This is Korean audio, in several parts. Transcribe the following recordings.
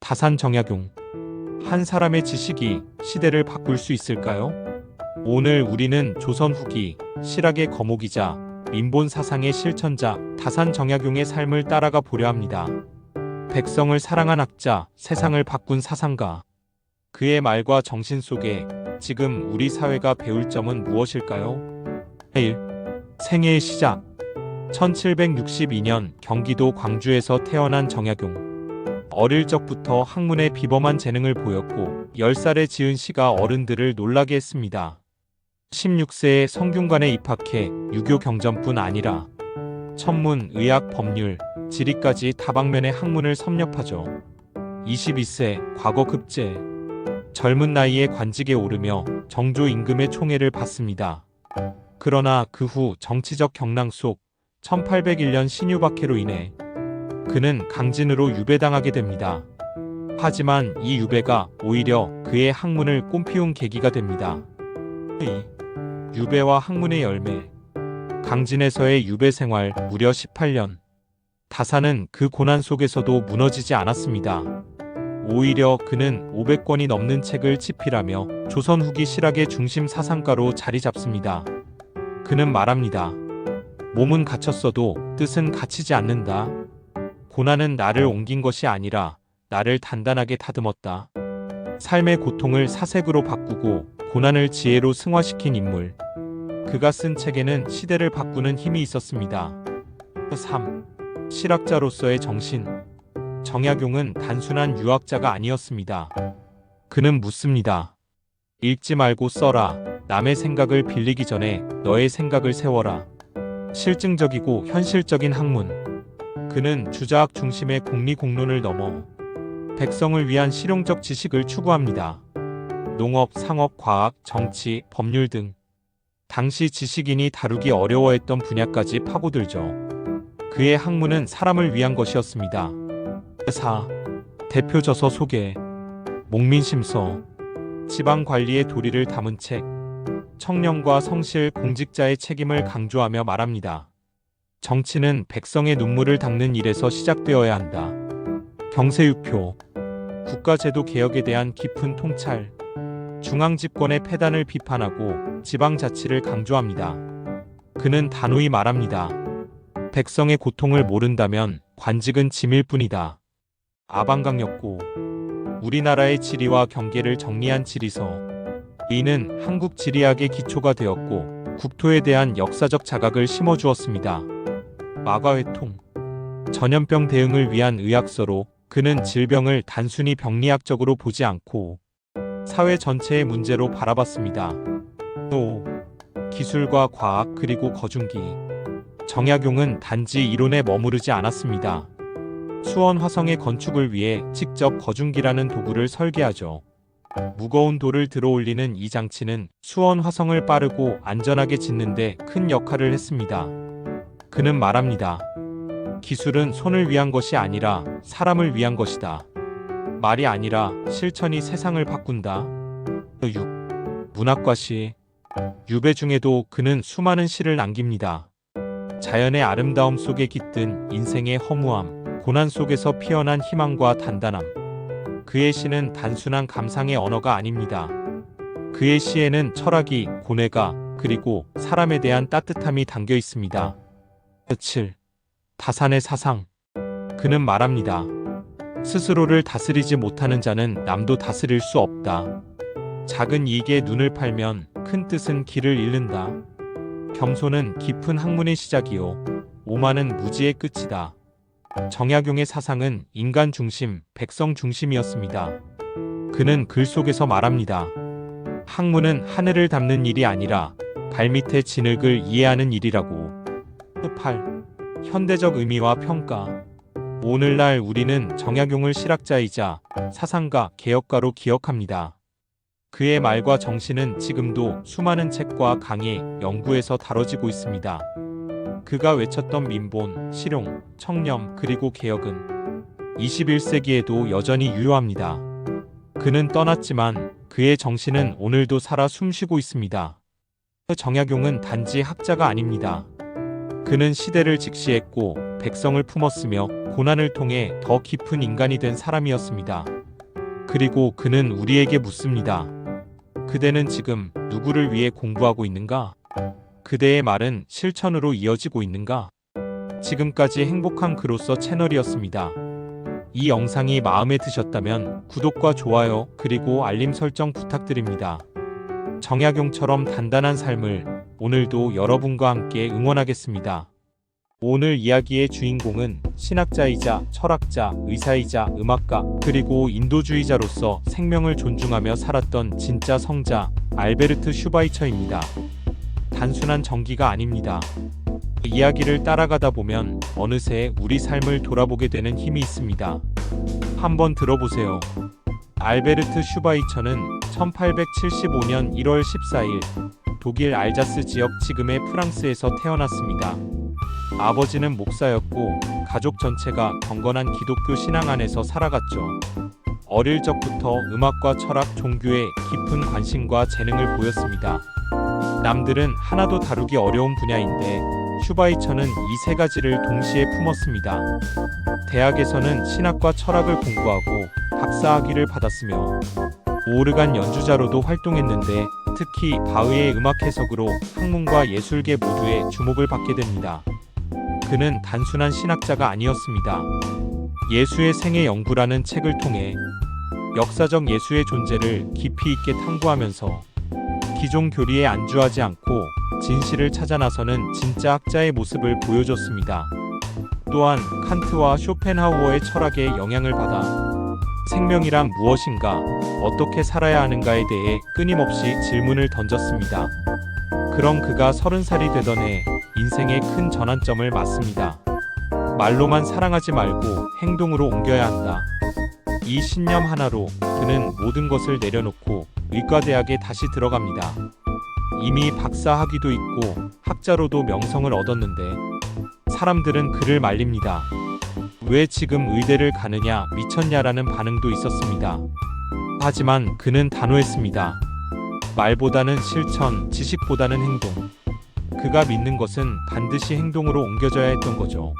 다산 정약용. 한 사람의 지식이 시대를 바꿀 수 있을까요? 오늘 우리는 조선 후기 실학의 거목이자 민본 사상의 실천자 다산 정약용의 삶을 따라가 보려 합니다. 백성을 사랑한 학자, 세상을 바꾼 사상가. 그의 말과 정신 속에 지금 우리 사회가 배울 점은 무엇일까요? 1. 생애의 시작. 1762년 경기도 광주에서 태어난 정약용. 어릴 적부터 학문에 비범한 재능을 보였고 10살에 지은 시가 어른들을 놀라게 했습니다. 16세에 성균관에 입학해 유교 경전뿐 아니라 천문, 의학, 법률, 지리까지 다방면의 학문을 섭렵하죠. 22세 과거 급제. 젊은 나이에 관직에 오르며 정조 임금의 총애를 받습니다. 그러나 그 후 정치적 경랑 속 1801년 신유박해로 인해 그는 강진으로 유배당하게 됩니다. 하지만 이 유배가 오히려 그의 학문을 꽃피운 계기가 됩니다. 2. 유배와 학문의 열매. 강진에서의 유배 생활 무려 18년. 다산은 그 고난 속에서도 무너지지 않았습니다. 오히려 그는 500권이 넘는 책을 집필하며 조선 후기 실학의 중심 사상가로 자리 잡습니다. 그는 말합니다. 몸은 갇혔어도 뜻은 갇히지 않는다. 고난은 나를 옮긴 것이 아니라 나를 단단하게 다듬었다. 삶의 고통을 사색으로 바꾸고 고난을 지혜로 승화시킨 인물. 그가 쓴 책에는 시대를 바꾸는 힘이 있었습니다. 3. 실학자로서의 정신. 정약용은 단순한 유학자가 아니었습니다. 그는 묻습니다. 읽지 말고 써라. 남의 생각을 빌리기 전에 너의 생각을 세워라. 실증적이고 현실적인 학문. 그는 주자학 중심의 공리공론을 넘어 백성을 위한 실용적 지식을 추구합니다. 농업, 상업, 과학, 정치, 법률 등 당시 지식인이 다루기 어려워했던 분야까지 파고들죠. 그의 학문은 사람을 위한 것이었습니다. 4. 대표 저서 소개. 목민심서. 지방관리의 도리를 담은 책. 청렴과 성실, 공직자의 책임을 강조하며 말합니다. 정치는 백성의 눈물을 닦는 일에서 시작되어야 한다. 경세유표. 국가제도 개혁에 대한 깊은 통찰. 중앙집권의 폐단을 비판하고 지방자치를 강조합니다. 그는 단호히 말합니다. 백성의 고통을 모른다면 관직은 짐일 뿐이다. 아방강역고. 우리나라의 지리와 경계를 정리한 지리서. 이는 한국 지리학의 기초가 되었고 국토에 대한 역사적 자각을 심어주었습니다. 마과회통. 전염병 대응을 위한 의학서로 그는 질병을 단순히 병리학적으로 보지 않고 사회 전체의 문제로 바라봤습니다. 5. 기술과 과학 그리고 거중기. 정약용은 단지 이론에 머무르지 않았습니다. 수원 화성의 건축을 위해 직접 거중기라는 도구를 설계하죠. 무거운 돌을 들어 올리는 이 장치는 수원 화성을 빠르고 안전하게 짓는 데 큰 역할을 했습니다. 그는 말합니다. 기술은 손을 위한 것이 아니라 사람을 위한 것이다. 말이 아니라 실천이 세상을 바꾼다. 6. 문학과 시. 유배 중에도 그는 수많은 시를 남깁니다. 자연의 아름다움 속에 깃든 인생의 허무함, 고난 속에서 피어난 희망과 단단함. 그의 시는 단순한 감상의 언어가 아닙니다. 그의 시에는 철학이, 고뇌가, 그리고 사람에 대한 따뜻함이 담겨 있습니다. 7. 다산의 사상. 그는 말합니다. 스스로를 다스리지 못하는 자는 남도 다스릴 수 없다. 작은 이익에 눈을 팔면 큰 뜻은 길을 잃는다. 겸손은 깊은 학문의 시작이요 오만은 무지의 끝이다. 정약용의 사상은 인간 중심, 백성 중심이었습니다. 그는 글 속에서 말합니다. 학문은 하늘을 닮는 일이 아니라 발밑의 진흙을 이해하는 일이라고. 8. 현대적 의미와 평가. 오늘날 우리는 정약용을 실학자이자 사상가, 개혁가로 기억합니다. 그의 말과 정신은 지금도 수많은 책과 강의, 연구에서 다뤄지고 있습니다. 그가 외쳤던 민본, 실용, 청렴, 그리고 개혁은 21세기에도 여전히 유효합니다. 그는 떠났지만 그의 정신은 오늘도 살아 숨쉬고 있습니다. 정약용은 단지 학자가 아닙니다. 그는 시대를 직시했고 백성을 품었으며 고난을 통해 더 깊은 인간이 된 사람이었습니다. 그리고 그는 우리에게 묻습니다. 그대는 지금 누구를 위해 공부하고 있는가? 그대의 말은 실천으로 이어지고 있는가? 지금까지 행복한 그로서 채널이었습니다. 이 영상이 마음에 드셨다면 구독과 좋아요 그리고 알림 설정 부탁드립니다. 정약용처럼 단단한 삶을 오늘도 여러분과 함께 응원하겠습니다. 오늘 이야기의 주인공은 신학자이자 철학자, 의사이자 음악가, 그리고 인도주의자로서 생명을 존중하며 살았던 진짜 성자 알베르트 슈바이처입니다. 단순한 전기가 아닙니다. 이야기를 따라가다 보면 어느새 우리 삶을 돌아보게 되는 힘이 있습니다. 한번 들어보세요. 알베르트 슈바이처는 1875년 1월 14일 독일 알자스 지역 지금의 프랑스에서 태어났습니다. 아버지는 목사였고 가족 전체가 경건한 기독교 신앙 안에서 살아갔죠. 어릴 적부터 음악과 철학, 종교에 깊은 관심과 재능을 보였습니다. 남들은 하나도 다루기 어려운 분야인데 슈바이처는 이 세 가지를 동시에 품었습니다. 대학에서는 신학과 철학을 공부하고 박사학위를 받았으며 오르간 연주자로도 활동했는데 특히 바흐의 음악 해석으로 학문과 예술계 모두의 주목을 받게 됩니다. 그는 단순한 신학자가 아니었습니다. 예수의 생애 연구라는 책을 통해 역사적 예수의 존재를 깊이 있게 탐구하면서 기존 교리에 안주하지 않고 진실을 찾아 나서는 진짜 학자의 모습을 보여줬습니다. 또한 칸트와 쇼펜하우어의 철학에 영향을 받아 생명이란 무엇인가, 어떻게 살아야 하는가에 대해 끊임없이 질문을 던졌습니다. 그런 그가 30살이 되던 해 인생의 큰 전환점을 맞습니다. 말로만 사랑하지 말고 행동으로 옮겨야 한다. 이 신념 하나로 그는 모든 것을 내려놓고 의과대학에 다시 들어갑니다. 이미 박사 학위도 있고 학자로도 명성을 얻었는데 사람들은 그를 말립니다. 왜 지금 의대를 가느냐, 미쳤냐라는 반응도 있었습니다. 하지만 그는 단호했습니다. 말보다는 실천, 지식보다는 행동. 그가 믿는 것은 반드시 행동으로 옮겨져야 했던 거죠.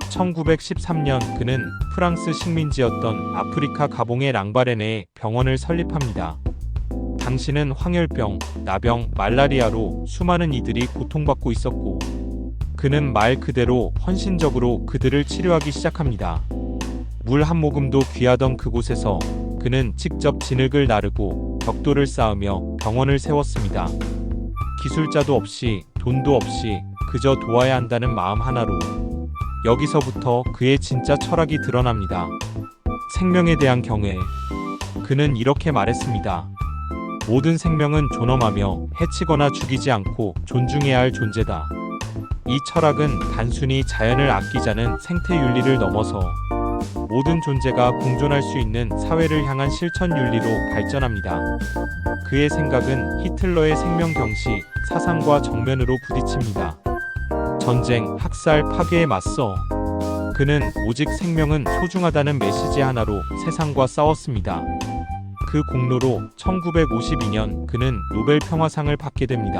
1913년 그는 프랑스 식민지였던 아프리카 가봉의 랑바레네에 병원을 설립합니다. 당시는 황열병, 나병, 말라리아로 수많은 이들이 고통받고 있었고 그는 말 그대로 헌신적으로 그들을 치료하기 시작합니다. 물 한 모금도 귀하던 그곳에서 그는 직접 진흙을 나르고 벽돌을 쌓으며 병원을 세웠습니다. 기술자도 없이 돈도 없이 그저 도와야 한다는 마음 하나로. 여기서부터 그의 진짜 철학이 드러납니다. 생명에 대한 경외. 그는 이렇게 말했습니다. 모든 생명은 존엄하며 해치거나 죽이지 않고 존중해야 할 존재다. 이 철학은 단순히 자연을 아끼자는 생태윤리를 넘어서 모든 존재가 공존할 수 있는 사회를 향한 실천윤리로 발전합니다. 그의 생각은 히틀러의 생명경시 사상과 정면으로 부딪힙니다. 전쟁, 학살, 파괴에 맞서 그는 오직 생명은 소중하다는 메시지 하나로 세상과 싸웠습니다. 그 공로로 1952년 그는 노벨 평화상을 받게 됩니다.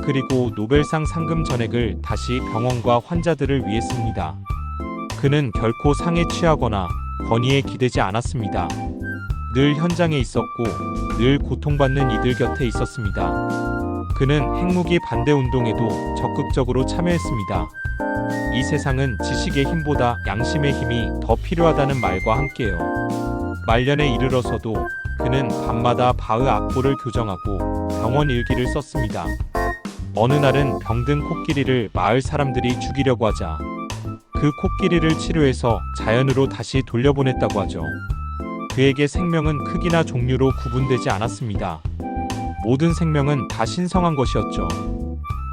그리고 노벨상 상금 전액을 다시 병원과 환자들을 위해 씁니다. 그는 결코 상에 취하거나 권위에 기대지 않았습니다. 늘 현장에 있었고 늘 고통받는 이들 곁에 있었습니다. 그는 핵무기 반대 운동에도 적극적으로 참여했습니다. 이 세상은 지식의 힘보다 양심의 힘이 더 필요하다는 말과 함께요. 말년에 이르러서도 그는 밤마다 바흐 악보를 교정하고 병원 일기를 썼습니다. 어느 날은 병든 코끼리를 마을 사람들이 죽이려고 하자 그 코끼리를 치료해서 자연으로 다시 돌려보냈다고 하죠. 그에게 생명은 크기나 종류로 구분되지 않았습니다. 모든 생명은 다 신성한 것이었죠.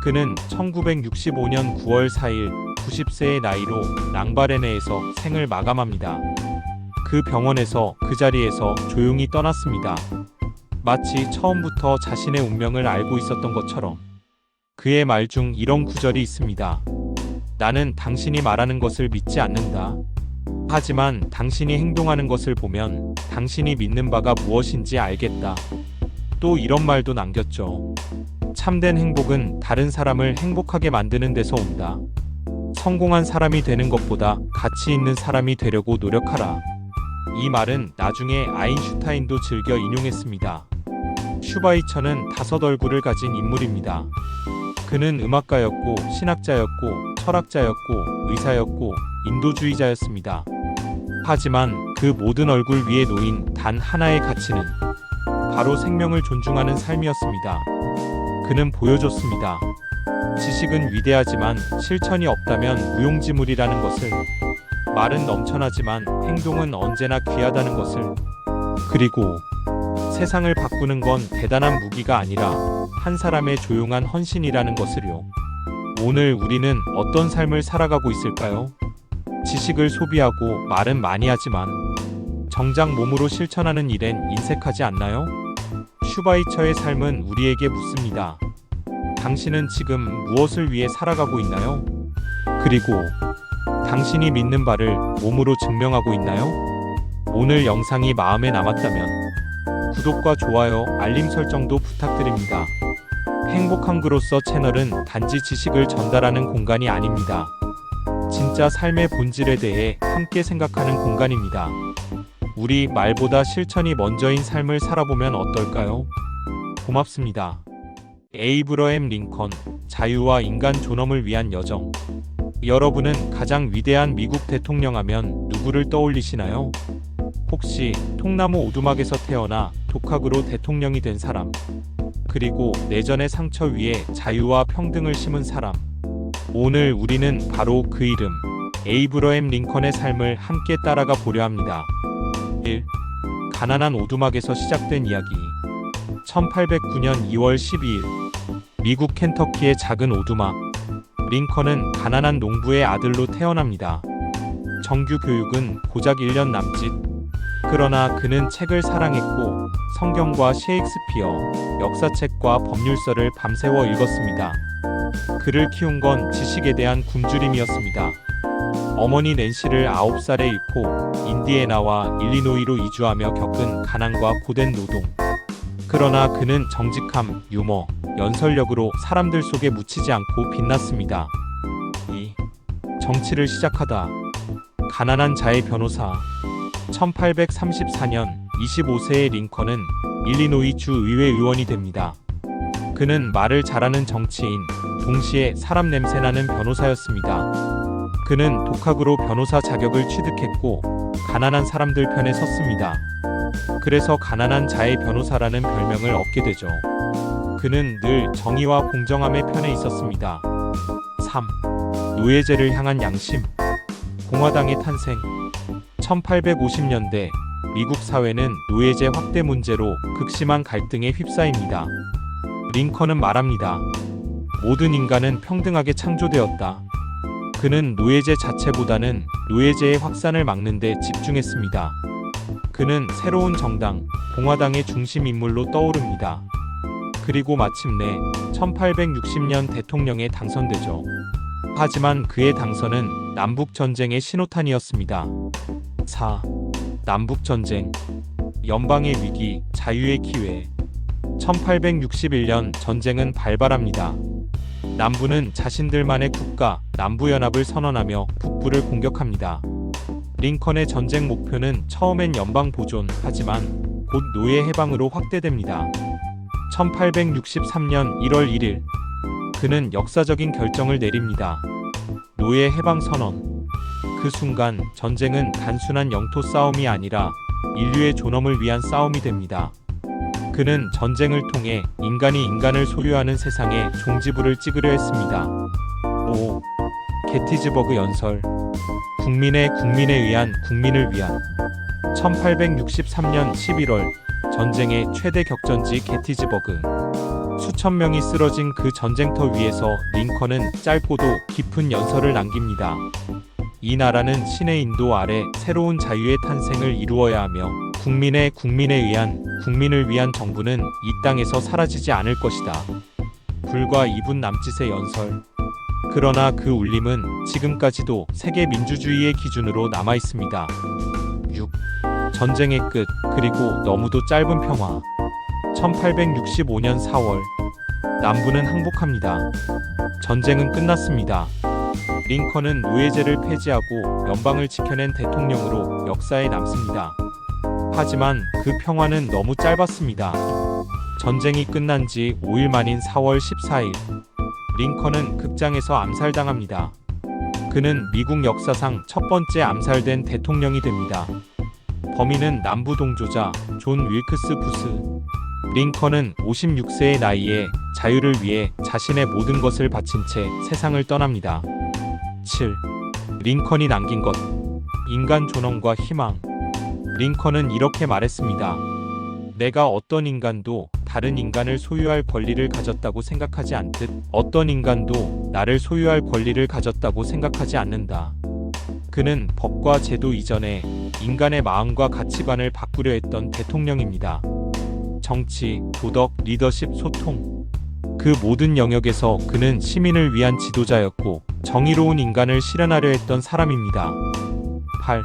그는 1965년 9월 4일 90세의 나이로 랑바레네에서 생을 마감합니다. 그 병원에서 그 자리에서 조용히 떠났습니다. 마치 처음부터 자신의 운명을 알고 있었던 것처럼. 그의 말 중 이런 구절이 있습니다. 나는 당신이 말하는 것을 믿지 않는다. 하지만 당신이 행동하는 것을 보면 당신이 믿는 바가 무엇인지 알겠다. 또 이런 말도 남겼죠. 참된 행복은 다른 사람을 행복하게 만드는 데서 온다. 성공한 사람이 되는 것보다 가치 있는 사람이 되려고 노력하라. 이 말은 나중에 아인슈타인도 즐겨 인용했습니다. 슈바이처는 5 얼굴을 가진 인물입니다. 그는 음악가였고, 신학자였고, 철학자였고, 의사였고, 인도주의자였습니다. 하지만 그 모든 얼굴 위에 놓인 단 하나의 가치는 바로 생명을 존중하는 삶이었습니다. 그는 보여줬습니다. 지식은 위대하지만 실천이 없다면 무용지물이라는 것을, 말은 넘쳐나지만 행동은 언제나 귀하다는 것을, 그리고 세상을 바꾸는 건 대단한 무기가 아니라 한 사람의 조용한 헌신이라는 것을요. 오늘 우리는 어떤 삶을 살아가고 있을까요? 지식을 소비하고 말은 많이 하지만 정작 몸으로 실천하는 일엔 인색하지 않나요? 슈바이처의 삶은 우리에게 묻습니다. 당신은 지금 무엇을 위해 살아가고 있나요? 그리고 당신이 믿는 바를 몸으로 증명하고 있나요? 오늘 영상이 마음에 남았다면 구독과 좋아요, 알림 설정도 부탁드립니다. 행복한 그로서 채널은 단지 지식을 전달하는 공간이 아닙니다. 진짜 삶의 본질에 대해 함께 생각하는 공간입니다. 우리 말보다 실천이 먼저인 삶을 살아보면 어떨까요? 고맙습니다. 에이브러햄 링컨, 자유와 인간 존엄을 위한 여정. 여러분은 가장 위대한 미국 대통령 하면 누구를 떠올리시나요? 혹시 통나무 오두막에서 태어나 독학으로 대통령이 된 사람, 그리고 내전의 상처 위에 자유와 평등을 심은 사람. 오늘 우리는 바로 그 이름, 에이브러햄 링컨의 삶을 함께 따라가 보려 합니다. 1. 가난한 오두막에서 시작된 이야기. 1809년 2월 12일 미국 켄터키의 작은 오두막. 링컨은 가난한 농부의 아들로 태어납니다. 정규 교육은 고작 1년 남짓. 그러나 그는 책을 사랑했고 성경과 셰익스피어, 역사책과 법률서를 밤새워 읽었습니다. 그를 키운 건 지식에 대한 굶주림이었습니다. 어머니 낸시를 9살에 잃고 인디애나와 일리노이로 이주하며 겪은 가난과 고된 노동. 그러나 그는 정직함, 유머, 연설력으로 사람들 속에 묻히지 않고 빛났습니다. 2. 정치를 시작하다. 가난한 자의 변호사. 1834년 25세의 링컨은 일리노이 주 의회 의원이 됩니다. 그는 말을 잘하는 정치인, 동시에 사람 냄새나는 변호사였습니다. 그는 독학으로 변호사 자격을 취득했고 가난한 사람들 편에 섰습니다. 그래서 가난한 자의 변호사라는 별명을 얻게 되죠. 그는 늘 정의와 공정함의 편에 있었습니다. 3. 노예제를 향한 양심. 공화당의 탄생. 1850년대 미국 사회는 노예제 확대 문제로 극심한 갈등에 휩싸입니다. 링컨은 말합니다. 모든 인간은 평등하게 창조되었다. 그는 노예제 자체보다는 노예제의 확산을 막는 데 집중했습니다. 그는 새로운 정당, 공화당의 중심 인물로 떠오릅니다. 그리고 마침내 1860년 대통령에 당선되죠. 하지만 그의 당선은 남북전쟁의 신호탄이었습니다. 4. 남북전쟁. 연방의 위기, 자유의 기회. 1861년 전쟁은 발발합니다. 남부는 자신들만의 국가, 남부연합을 선언하며 북부를 공격합니다. 링컨의 전쟁 목표는 처음엔 연방 보존, 하지만 곧 노예 해방으로 확대됩니다. 1863년 1월 1일 그는 역사적인 결정을 내립니다. 노예 해방 선언. 그 순간 전쟁은 단순한 영토 싸움이 아니라 인류의 존엄을 위한 싸움이 됩니다. 그는 전쟁을 통해 인간이 인간을 소유하는 세상에 종지부를 찍으려 했습니다. 5. 게티즈버그 연설. 국민의 국민에 의한 국민을 위한. 1863년 11월 전쟁의 최대 격전지 게티즈버그. 수천 명이 쓰러진 그 전쟁터 위에서 링컨은 짧고도 깊은 연설을 남깁니다. 이 나라는 신의 인도 아래 새로운 자유의 탄생을 이루어야 하며 국민의 국민에 의한 국민을 위한 정부는 이 땅에서 사라지지 않을 것이다. 불과 2분 남짓의 연설. 그러나 그 울림은 지금까지도 세계 민주주의의 기준으로 남아 있습니다. 6. 전쟁의 끝, 그리고 너무도 짧은 평화. 1865년 4월 남부는 항복합니다. 전쟁은 끝났습니다. 링컨은 노예제를 폐지하고 연방을 지켜낸 대통령으로 역사에 남습니다. 하지만 그 평화는 너무 짧았습니다. 전쟁이 끝난 지 5일 만인 4월 14일, 링컨은 극장에서 암살당합니다. 그는 미국 역사상 첫 번째 암살된 대통령이 됩니다. 범인은 남부 동조자 존 윌크스 부스. 링컨은 56세의 나이에 자유를 위해 자신의 모든 것을 바친 채 세상을 떠납니다. 7. 링컨이 남긴 것. 인간 존엄과 희망. 링컨은 이렇게 말했습니다. 내가 어떤 인간도 다른 인간을 소유할 권리를 가졌다고 생각하지 않듯 어떤 인간도 나를 소유할 권리를 가졌다고 생각하지 않는다. 그는 법과 제도 이전에 인간의 마음과 가치관을 바꾸려 했던 대통령입니다. 정치, 도덕, 리더십, 소통. 그 모든 영역에서 그는 시민을 위한 지도자였고 정의로운 인간을 실현하려 했던 사람입니다. 8.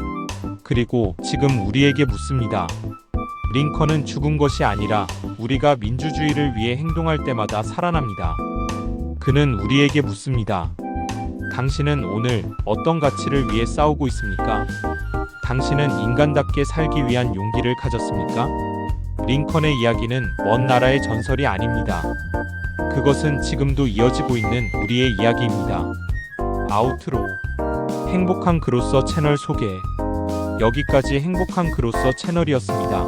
그리고 지금 우리에게 묻습니다. 링컨은 죽은 것이 아니라 우리가 민주주의를 위해 행동할 때마다 살아납니다. 그는 우리에게 묻습니다. 당신은 오늘 어떤 가치를 위해 싸우고 있습니까? 당신은 인간답게 살기 위한 용기를 가졌습니까? 링컨의 이야기는 먼 나라의 전설이 아닙니다. 그것은 지금도 이어지고 있는 우리의 이야기입니다. 아우트로. 행복한 그로서 채널 소개. 여기까지 행복한 그로서 채널이었습니다.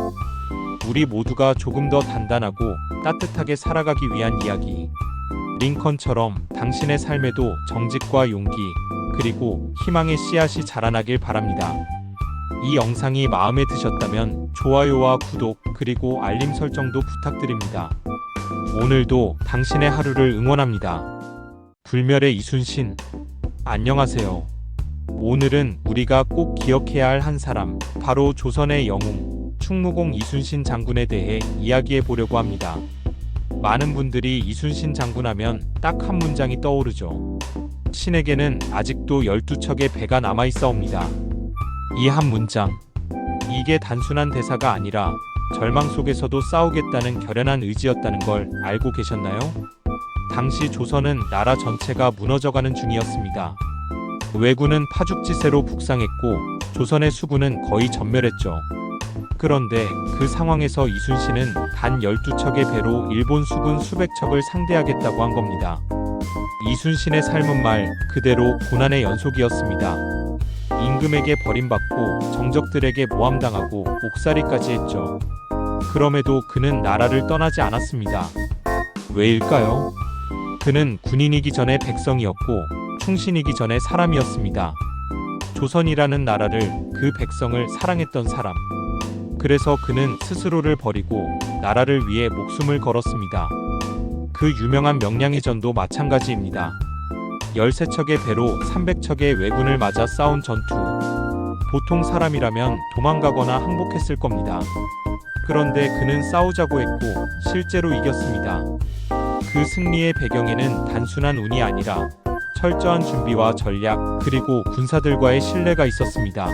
우리 모두가 조금 더 단단하고 따뜻하게 살아가기 위한 이야기. 링컨처럼 당신의 삶에도 정직과 용기, 그리고 희망의 씨앗이 자라나길 바랍니다. 이 영상이 마음에 드셨다면 좋아요와 구독, 그리고 알림 설정도 부탁드립니다. 오늘도 당신의 하루를 응원합니다. 불멸의 이순신. 안녕하세요. 오늘은 우리가 꼭 기억해야 할 한 사람, 바로 조선의 영웅, 충무공 이순신 장군에 대해 이야기해 보려고 합니다. 많은 분들이 이순신 장군 하면 딱 한 문장이 떠오르죠. 신에게는 아직도 12척의 배가 남아있사옵니다. 이 한 문장. 이게 단순한 대사가 아니라 절망 속에서도 싸우겠다는 결연한 의지였다는 걸 알고 계셨나요? 당시 조선은 나라 전체가 무너져가는 중이었습니다. 왜군은 파죽지세로 북상했고 조선의 수군은 거의 전멸했죠. 그런데 그 상황에서 이순신은 단 12척의 배로 일본 수군 수백 척을 상대하겠다고 한 겁니다. 이순신의 삶은 말 그대로 고난의 연속이었습니다. 임금에게 버림받고 정적들에게 모함당하고 옥살이까지 했죠. 그럼에도 그는 나라를 떠나지 않았습니다. 왜일까요? 그는 군인이기 전에 백성이었고 충신이기 전에 사람이었습니다. 조선이라는 나라를, 그 백성을 사랑했던 사람. 그래서 그는 스스로를 버리고 나라를 위해 목숨을 걸었습니다. 그 유명한 명량해전도 마찬가지입니다. 13척의 배로 300척의 왜군을 맞아 싸운 전투. 보통 사람이라면 도망가거나 항복했을 겁니다. 그런데 그는 싸우자고 했고 실제로 이겼습니다. 그 승리의 배경에는 단순한 운이 아니라 철저한 준비와 전략, 그리고 군사들과의 신뢰가 있었습니다.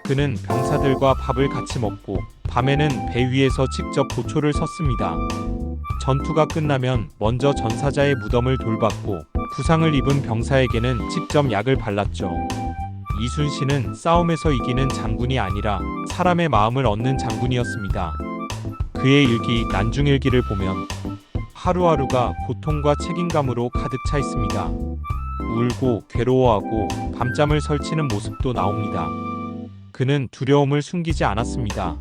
그는 병사들과 밥을 같이 먹고 밤에는 배 위에서 직접 보초를 섰습니다. 전투가 끝나면 먼저 전사자의 무덤을 돌봤고 부상을 입은 병사에게는 직접 약을 발랐죠. 이순신은 싸움에서 이기는 장군이 아니라 사람의 마음을 얻는 장군이었습니다. 그의 일기 난중일기를 보면 하루하루가 고통과 책임감으로 가득 차 있습니다. 울고 괴로워하고 밤잠을 설치는 모습도 나옵니다. 그는 두려움을 숨기지 않았습니다.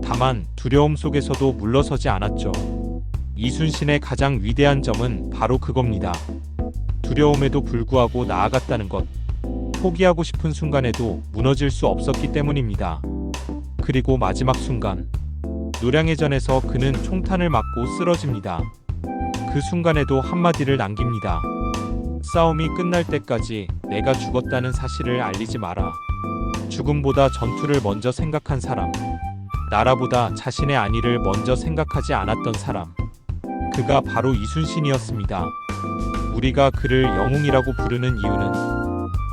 다만 두려움 속에서도 물러서지 않았죠. 이순신의 가장 위대한 점은 바로 그겁니다. 두려움에도 불구하고 나아갔다는 것. 포기하고 싶은 순간에도 무너질 수 없었기 때문입니다. 그리고 마지막 순간, 노량해전에서 그는 총탄을 맞고 쓰러집니다. 그 순간에도 한마디를 남깁니다. 싸움이 끝날 때까지 내가 죽었다는 사실을 알리지 마라. 죽음보다 전투를 먼저 생각한 사람, 나라보다 자신의 안위를 먼저 생각하지 않았던 사람, 그가 바로 이순신이었습니다. 우리가 그를 영웅이라고 부르는 이유는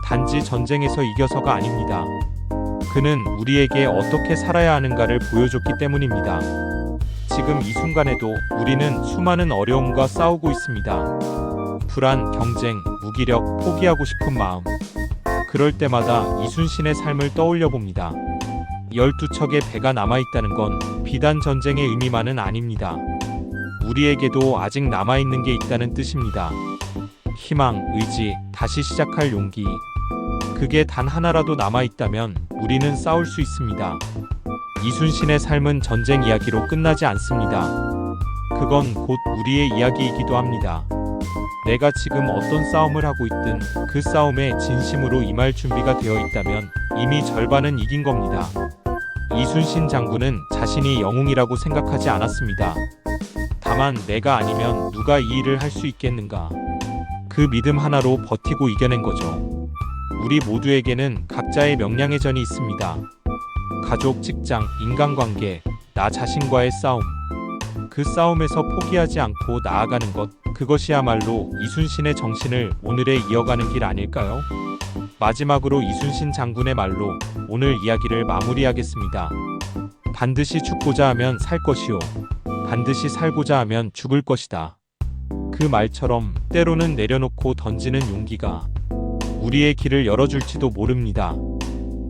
단지 전쟁에서 이겨서가 아닙니다. 그는 우리에게 어떻게 살아야 하는가를 보여줬기 때문입니다. 지금 이 순간에도 우리는 수많은 어려움과 싸우고 있습니다. 불안, 경쟁, 무기력, 포기하고 싶은 마음. 그럴 때마다 이순신의 삶을 떠올려 봅니다. 12척의 배가 남아있다는 건 비단 전쟁의 의미만은 아닙니다. 우리에게도 아직 남아있는 게 있다는 뜻입니다. 희망, 의지, 다시 시작할 용기. 그게 단 하나라도 남아있다면 우리는 싸울 수 있습니다. 이순신의 삶은 전쟁 이야기로 끝나지 않습니다. 그건 곧 우리의 이야기이기도 합니다. 내가 지금 어떤 싸움을 하고 있든 그 싸움에 진심으로 임할 준비가 되어 있다면 이미 절반은 이긴 겁니다. 이순신 장군은 자신이 영웅이라고 생각하지 않았습니다. 다만 내가 아니면 누가 이 일을 할 수 있겠는가. 그 믿음 하나로 버티고 이겨낸 거죠. 우리 모두에게는 각자의 명량의 전이 있습니다. 가족, 직장, 인간관계, 나 자신과의 싸움. 그 싸움에서 포기하지 않고 나아가는 것, 그것이야말로 이순신의 정신을 오늘에 이어가는 길 아닐까요? 마지막으로 이순신 장군의 말로 오늘 이야기를 마무리하겠습니다. 반드시 죽고자 하면 살 것이요. 반드시 살고자 하면 죽을 것이다. 그 말처럼 때로는 내려놓고 던지는 용기가 우리의 길을 열어줄지도 모릅니다.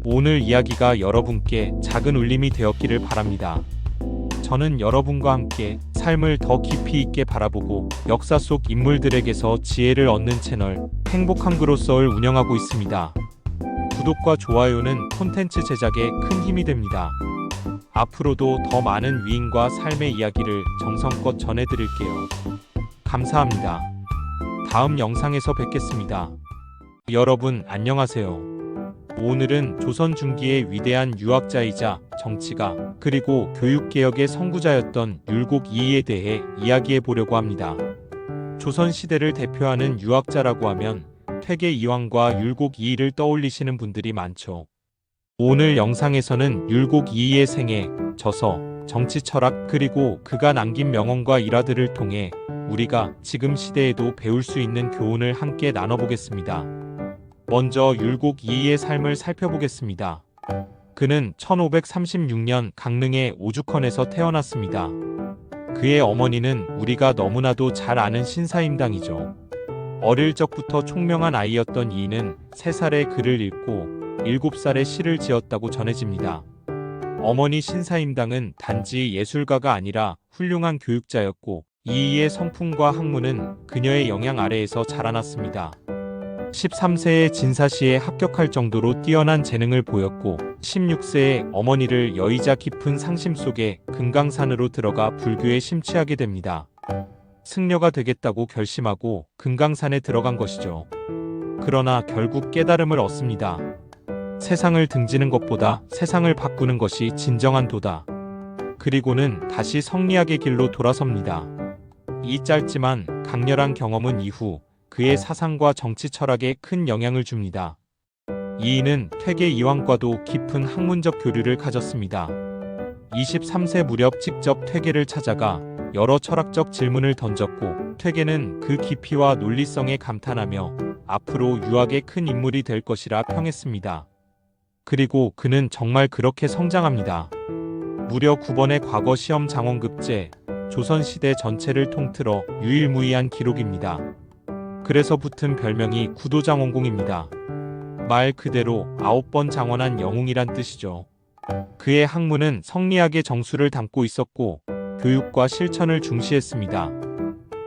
오늘 이야기가 여러분께 작은 울림이 되었기를 바랍니다. 저는 여러분과 함께 삶을 더 깊이 있게 바라보고 역사 속 인물들에게서 지혜를 얻는 채널 행복한 그로서를 운영하고 있습니다. 구독과 좋아요는 콘텐츠 제작에 큰 힘이 됩니다. 앞으로도 더 많은 위인과 삶의 이야기를 정성껏 전해드릴게요. 감사합니다. 다음 영상에서 뵙겠습니다. 여러분 안녕하세요. 오늘은 조선 중기의 위대한 유학자이자 정치가 그리고 교육개혁의 선구자였던 율곡 이이에 대해 이야기해 보려고 합니다. 조선 시대를 대표하는 유학자라고 하면 퇴계 이황과 율곡 이이를 떠올리시는 분들이 많죠. 오늘 영상에서는 율곡 이이의 생애, 저서, 정치 철학 그리고 그가 남긴 명언과 일화들을 통해 우리가 지금 시대에도 배울 수 있는 교훈을 함께 나눠보겠습니다. 먼저 율곡 이이의 삶을 살펴보겠습니다. 그는 1536년 강릉의 오죽헌에서 태어났습니다. 그의 어머니는 우리가 너무나도 잘 아는 신사임당이죠. 어릴 적부터 총명한 아이였던 이이는 3살에 글을 읽고 7살에 시를 지었다고 전해집니다. 어머니 신사임당은 단지 예술가가 아니라 훌륭한 교육자였고 이이의 성품과 학문은 그녀의 영향 아래에서 자라났습니다. 13세에 진사시에 합격할 정도로 뛰어난 재능을 보였고 16세에 어머니를 여의자 깊은 상심 속에 금강산으로 들어가 불교에 심취하게 됩니다. 승려가 되겠다고 결심하고 금강산에 들어간 것이죠. 그러나 결국 깨달음을 얻습니다. 세상을 등지는 것보다 세상을 바꾸는 것이 진정한 도다. 그리고는 다시 성리학의 길로 돌아섭니다. 이 짧지만 강렬한 경험은 이후 그의 사상과 정치 철학에 큰 영향을 줍니다. 이이는 퇴계 이황과도 깊은 학문적 교류를 가졌습니다. 23세 무렵 직접 퇴계를 찾아가 여러 철학적 질문을 던졌고 퇴계는 그 깊이와 논리성에 감탄하며 앞으로 유학의 큰 인물이 될 것이라 평했습니다. 그리고 그는 정말 그렇게 성장합니다. 무려 9번의 과거 시험 장원급제, 조선시대 전체를 통틀어 유일무이한 기록입니다. 그래서 붙은 별명이 구도장원공입니다. 말 그대로 9번 장원한 영웅이란 뜻이죠. 그의 학문은 성리학의 정수를 담고 있었고 교육과 실천을 중시했습니다.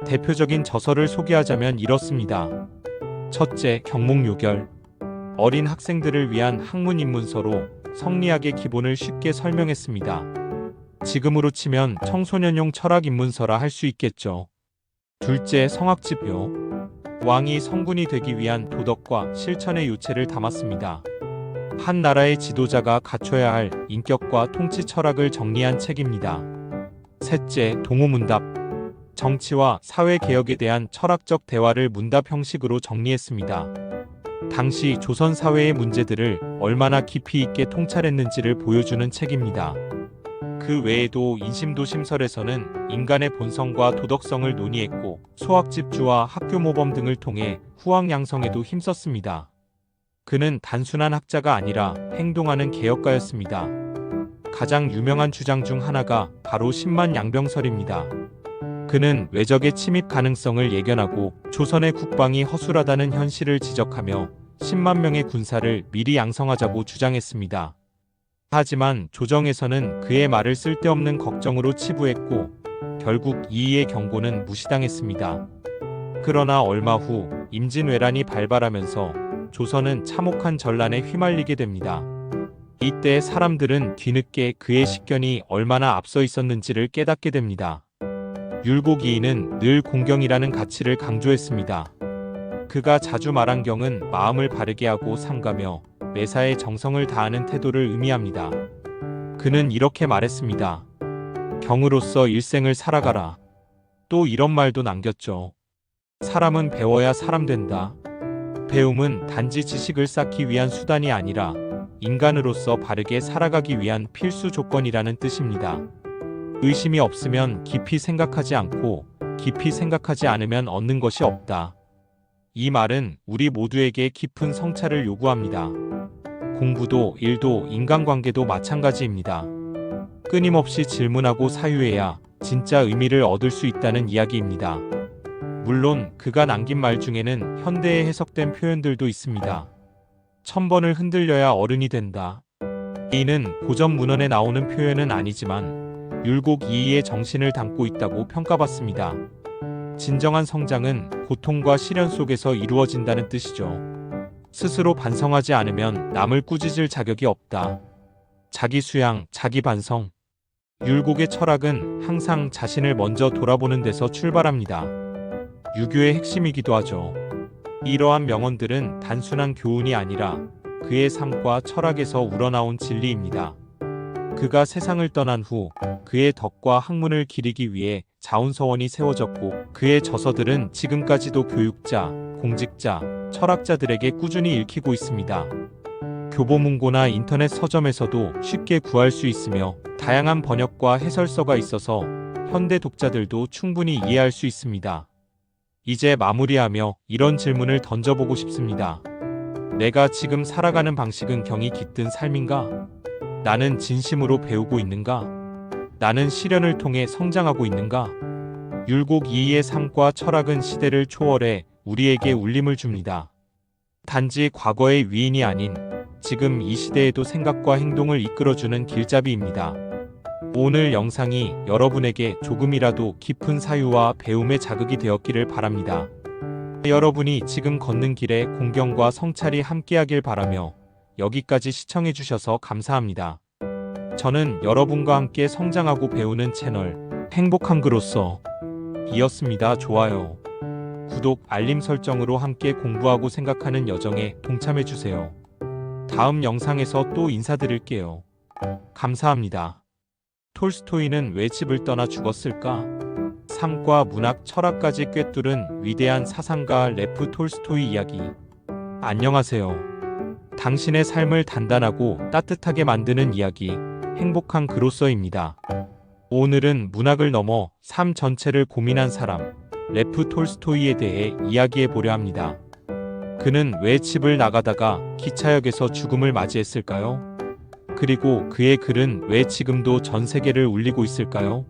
대표적인 저서를 소개하자면 이렇습니다. 첫째, 경목요결. 어린 학생들을 위한 학문 입문서로 성리학의 기본을 쉽게 설명했습니다. 지금으로 치면 청소년용 철학 입문서라 할 수 있겠죠. 둘째, 성학집요. 왕이 성군이 되기 위한 도덕과 실천의 요체를 담았습니다. 한 나라의 지도자가 갖춰야 할 인격과 통치 철학을 정리한 책입니다. 셋째, 동호문답. 정치와 사회개혁에 대한 철학적 대화를 문답 형식으로 정리했습니다. 당시 조선 사회의 문제들을 얼마나 깊이 있게 통찰했는지를 보여주는 책입니다. 그 외에도 인심도심설에서는 인간의 본성과 도덕성을 논의했고 소학집주와 학교모범 등을 통해 후학양성에도 힘썼습니다. 그는 단순한 학자가 아니라 행동하는 개혁가였습니다. 가장 유명한 주장 중 하나가 바로 10만 양병설입니다. 그는 외적의 침입 가능성을 예견하고 조선의 국방이 허술하다는 현실을 지적하며 10만 명의 군사를 미리 양성하자고 주장했습니다. 하지만 조정에서는 그의 말을 쓸데없는 걱정으로 치부했고 결국 이이의 경고는 무시당했습니다. 그러나 얼마 후 임진왜란이 발발하면서 조선은 참혹한 전란에 휘말리게 됩니다. 이때 사람들은 뒤늦게 그의 식견이 얼마나 앞서 있었는지를 깨닫게 됩니다. 율곡 이이는 늘 공경이라는 가치를 강조했습니다. 그가 자주 말한 경은 마음을 바르게 하고 삼가며 매사에 정성을 다하는 태도를 의미합니다. 그는 이렇게 말했습니다. 경으로서 일생을 살아가라. 또 이런 말도 남겼죠. 사람은 배워야 사람 된다. 배움은 단지 지식을 쌓기 위한 수단이 아니라 인간으로서 바르게 살아가기 위한 필수 조건이라는 뜻입니다. 의심이 없으면 깊이 생각하지 않고 깊이 생각하지 않으면 얻는 것이 없다. 이 말은 우리 모두에게 깊은 성찰을 요구합니다. 공부도 일도 인간관계도 마찬가지입니다. 끊임없이 질문하고 사유해야 진짜 의미를 얻을 수 있다는 이야기입니다. 물론 그가 남긴 말 중에는 현대에 해석된 표현들도 있습니다. 1000번을 흔들려야 어른이 된다. 이는 고전 문헌에 나오는 표현은 아니지만 율곡 이이의 정신을 담고 있다고 평가받습니다. 진정한 성장은 고통과 시련 속에서 이루어진다는 뜻이죠. 스스로 반성하지 않으면 남을 꾸짖을 자격이 없다. 자기 수양, 자기 반성. 율곡의 철학은 항상 자신을 먼저 돌아보는 데서 출발합니다. 유교의 핵심이기도 하죠. 이러한 명언들은 단순한 교훈이 아니라 그의 삶과 철학에서 우러나온 진리입니다. 그가 세상을 떠난 후 그의 덕과 학문을 기리기 위해 자원서원이 세워졌고 그의 저서들은 지금까지도 교육자, 공직자, 철학자들에게 꾸준히 읽히고 있습니다. 교보문고나 인터넷 서점에서도 쉽게 구할 수 있으며 다양한 번역과 해설서가 있어서 현대 독자들도 충분히 이해할 수 있습니다. 이제 마무리하며 이런 질문을 던져보고 싶습니다. 내가 지금 살아가는 방식은 경이 깃든 삶인가? 나는 진심으로 배우고 있는가? 나는 시련을 통해 성장하고 있는가? 율곡 이이의 삶과 철학은 시대를 초월해 우리에게 울림을 줍니다. 단지 과거의 위인이 아닌 지금 이 시대에도 생각과 행동을 이끌어주는 길잡이입니다. 오늘 영상이 여러분에게 조금이라도 깊은 사유와 배움의 자극이 되었기를 바랍니다. 여러분이 지금 걷는 길에 공경과 성찰이 함께하길 바라며 여기까지 시청해주셔서 감사합니다. 저는 여러분과 함께 성장하고 배우는 채널 행복한 글로써 이었습니다. 좋아요, 구독, 알림 설정으로 함께 공부하고 생각하는 여정에 동참해주세요. 다음 영상에서 또 인사드릴게요. 감사합니다. 톨스토이는 왜 집을 떠나 죽었을까? 삶과 문학, 철학까지 꿰뚫은 위대한 사상가 레프 톨스토이 이야기. 안녕하세요. 당신의 삶을 단단하고 따뜻하게 만드는 이야기, 행복한 글로써입니다. 오늘은 문학을 넘어 삶 전체를 고민한 사람, 레프 톨스토이에 대해 이야기해 보려 합니다. 그는 왜 집을 나가다가 기차역에서 죽음을 맞이했을까요? 그리고 그의 글은 왜 지금도 전 세계를 울리고 있을까요?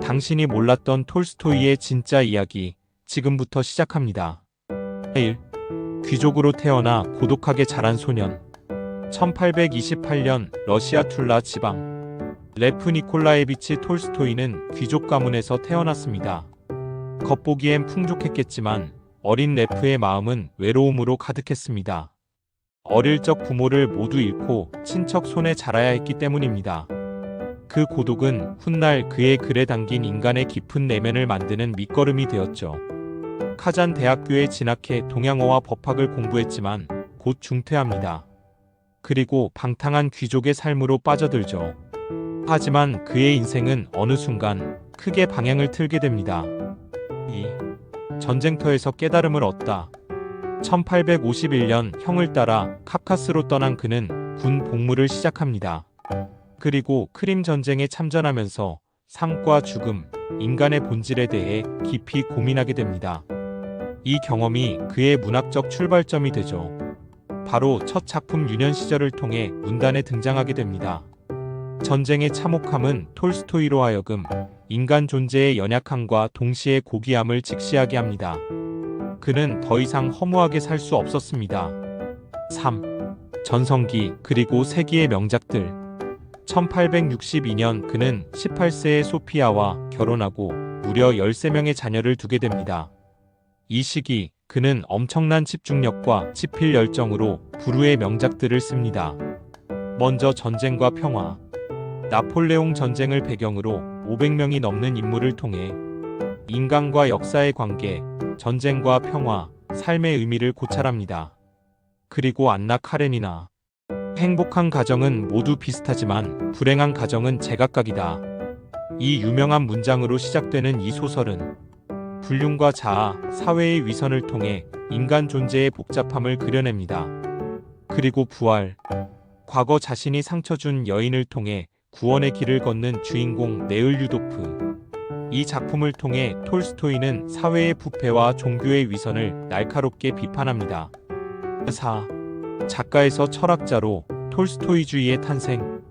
당신이 몰랐던 톨스토이의 진짜 이야기, 지금부터 시작합니다. 1. 귀족으로 태어나 고독하게 자란 소년. 1828년 러시아 툴라 지방. 레프 니콜라예비치 톨스토이는 귀족 가문에서 태어났습니다. 겉보기엔 풍족했겠지만 어린 레프의 마음은 외로움으로 가득했습니다. 어릴 적 부모를 모두 잃고 친척 손에 자라야 했기 때문입니다. 그 고독은 훗날 그의 글에 담긴 인간의 깊은 내면을 만드는 밑거름이 되었죠. 카잔 대학교에 진학해 동양어와 법학을 공부했지만 곧 중퇴합니다. 그리고 방탕한 귀족의 삶으로 빠져들죠. 하지만 그의 인생은 어느 순간 크게 방향을 틀게 됩니다. 2. 전쟁터에서 깨달음을 얻다. 1851년 형을 따라 카카스로 떠난 그는 군 복무를 시작합니다. 그리고 크림 전쟁에 참전하면서 삶과 죽음, 인간의 본질에 대해 깊이 고민하게 됩니다. 이 경험이 그의 문학적 출발점이 되죠. 바로 첫 작품 유년 시절을 통해 문단에 등장하게 됩니다. 전쟁의 참혹함은 톨스토이로 하여금 인간 존재의 연약함과 동시에 고귀함을 직시하게 합니다. 그는 더 이상 허무하게 살 수 없었습니다. 3. 전성기 그리고 세기의 명작들. 1862년 그는 18세의 소피아와 결혼하고 무려 13명의 자녀를 두게 됩니다. 이 시기 그는 엄청난 집중력과 지필 열정으로 불후의 명작들을 씁니다. 먼저 전쟁과 평화. 나폴레옹 전쟁을 배경으로 500명이 넘는 인물을 통해 인간과 역사의 관계, 전쟁과 평화, 삶의 의미를 고찰합니다. 그리고 안나 카레니나. 행복한 가정은 모두 비슷하지만 불행한 가정은 제각각이다. 이 유명한 문장으로 시작되는 이 소설은 불륜과 자아, 사회의 위선을 통해 인간 존재의 복잡함을 그려냅니다. 그리고 부활. 과거 자신이 상처 준 여인을 통해 구원의 길을 걷는 주인공 네을유도프. 이 작품을 통해 톨스토이는 사회의 부패와 종교의 위선을 날카롭게 비판합니다. 4. 작가에서 철학자로 톨스토이주의의 탄생.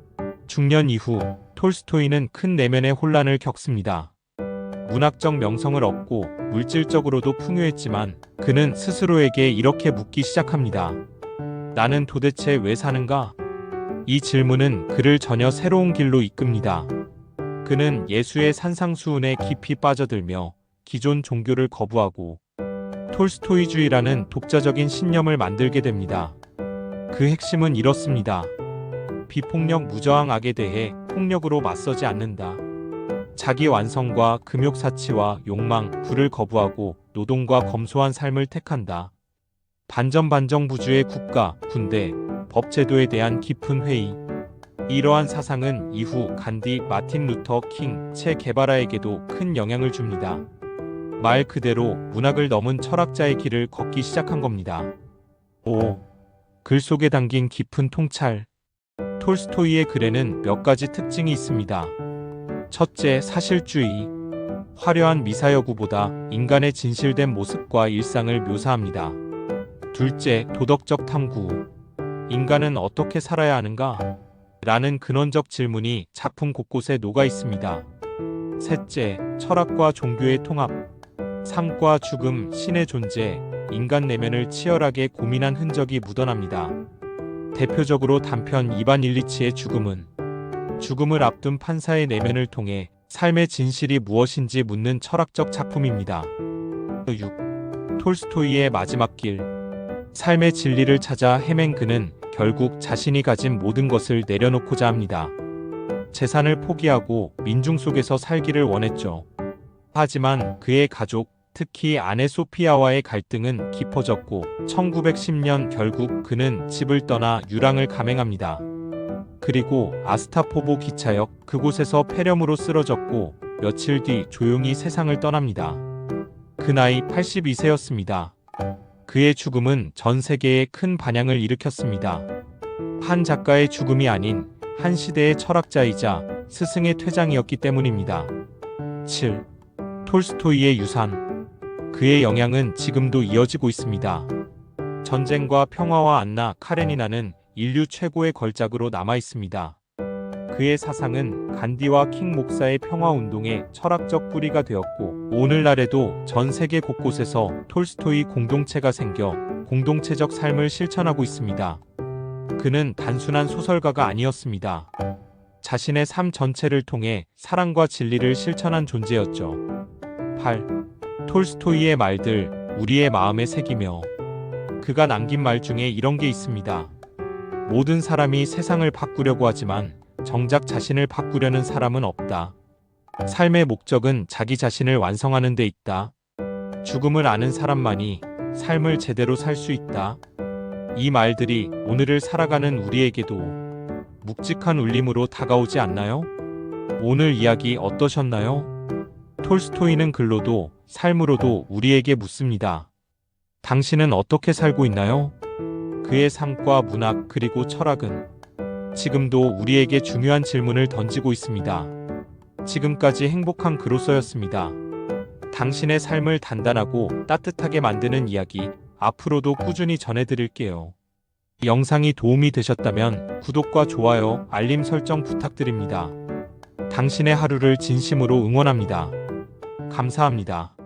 중년 이후 톨스토이는 큰 내면의 혼란을 겪습니다. 문학적 명성을 얻고 물질적으로도 풍요했지만 그는 스스로에게 이렇게 묻기 시작합니다. 나는 도대체 왜 사는가? 이 질문은 그를 전혀 새로운 길로 이끕니다. 그는 예수의 산상수훈에 깊이 빠져들며 기존 종교를 거부하고 톨스토이주의라는 독자적인 신념을 만들게 됩니다. 그 핵심은 이렇습니다. 비폭력 무저항 악에 대해 폭력으로 맞서지 않는다. 자기 완성과 금욕사치와 욕망, 부를 거부하고 노동과 검소한 삶을 택한다. 반전반정부주의 국가, 군대, 법제도에 대한 깊은 회의. 이러한 사상은 이후 간디, 마틴 루터 킹, 체 게바라에게도 큰 영향을 줍니다. 말 그대로 문학을 넘은 철학자의 길을 걷기 시작한 겁니다. 5. 글 속에 담긴 깊은 통찰. 톨스토이의 글에는 몇 가지 특징이 있습니다. 첫째, 사실주의. 화려한 미사여구보다 인간의 진실된 모습과 일상을 묘사합니다. 둘째, 도덕적 탐구. 인간은 어떻게 살아야 하는가? 라는 근원적 질문이 작품 곳곳에 녹아 있습니다. 셋째, 철학과 종교의 통합. 삶과 죽음, 신의 존재, 인간 내면을 치열하게 고민한 흔적이 묻어납니다. 대표적으로 단편 이반 일리치의 죽음을 앞둔 판사의 내면을 통해 삶의 진실이 무엇인지 묻는 철학적 작품입니다. 6. 톨스토이의 마지막 길. 삶의 진리를 찾아 헤맨 그는 결국 자신이 가진 모든 것을 내려놓고자 합니다. 재산을 포기하고 민중 속에서 살기를 원했죠. 하지만 그의 가족, 특히 아내 소피아와의 갈등은 깊어졌고 1910년 결국 그는 집을 떠나 유랑을 감행합니다. 그리고 아스타포보 기차역 그곳에서 폐렴으로 쓰러졌고 며칠 뒤 조용히 세상을 떠납니다. 그 나이 82세였습니다. 그의 죽음은 전 세계에 큰 반향을 일으켰습니다. 한 작가의 죽음이 아닌 한 시대의 철학자이자 스승의 퇴장이었기 때문입니다. 7. 톨스토이의 유산. 그의 영향은 지금도 이어지고 있습니다. 전쟁과 평화와 안나 카레니나는 인류 최고의 걸작으로 남아 있습니다. 그의 사상은 간디와 킹 목사의 평화운동의 철학적 뿌리가 되었고 오늘날에도 전 세계 곳곳에서 톨스토이 공동체가 생겨 공동체적 삶을 실천하고 있습니다. 그는 단순한 소설가가 아니었습니다. 자신의 삶 전체를 통해 사랑과 진리를 실천한 존재였죠. 8. 톨스토이의 말들, 우리의 마음에 새기며. 그가 남긴 말 중에 이런 게 있습니다. 모든 사람이 세상을 바꾸려고 하지만 정작 자신을 바꾸려는 사람은 없다. 삶의 목적은 자기 자신을 완성하는 데 있다. 죽음을 아는 사람만이 삶을 제대로 살 수 있다. 이 말들이 오늘을 살아가는 우리에게도 묵직한 울림으로 다가오지 않나요? 오늘 이야기 어떠셨나요? 톨스토이는 글로도 삶으로도 우리에게 묻습니다. 당신은 어떻게 살고 있나요? 그의 삶과 문학 그리고 철학은 지금도 우리에게 중요한 질문을 던지고 있습니다. 지금까지 행복한 글로서였습니다. 당신의 삶을 단단하고 따뜻하게 만드는 이야기 앞으로도 꾸준히 전해드릴게요. 영상이 도움이 되셨다면 구독과 좋아요, 알림 설정 부탁드립니다. 당신의 하루를 진심으로 응원합니다. 감사합니다.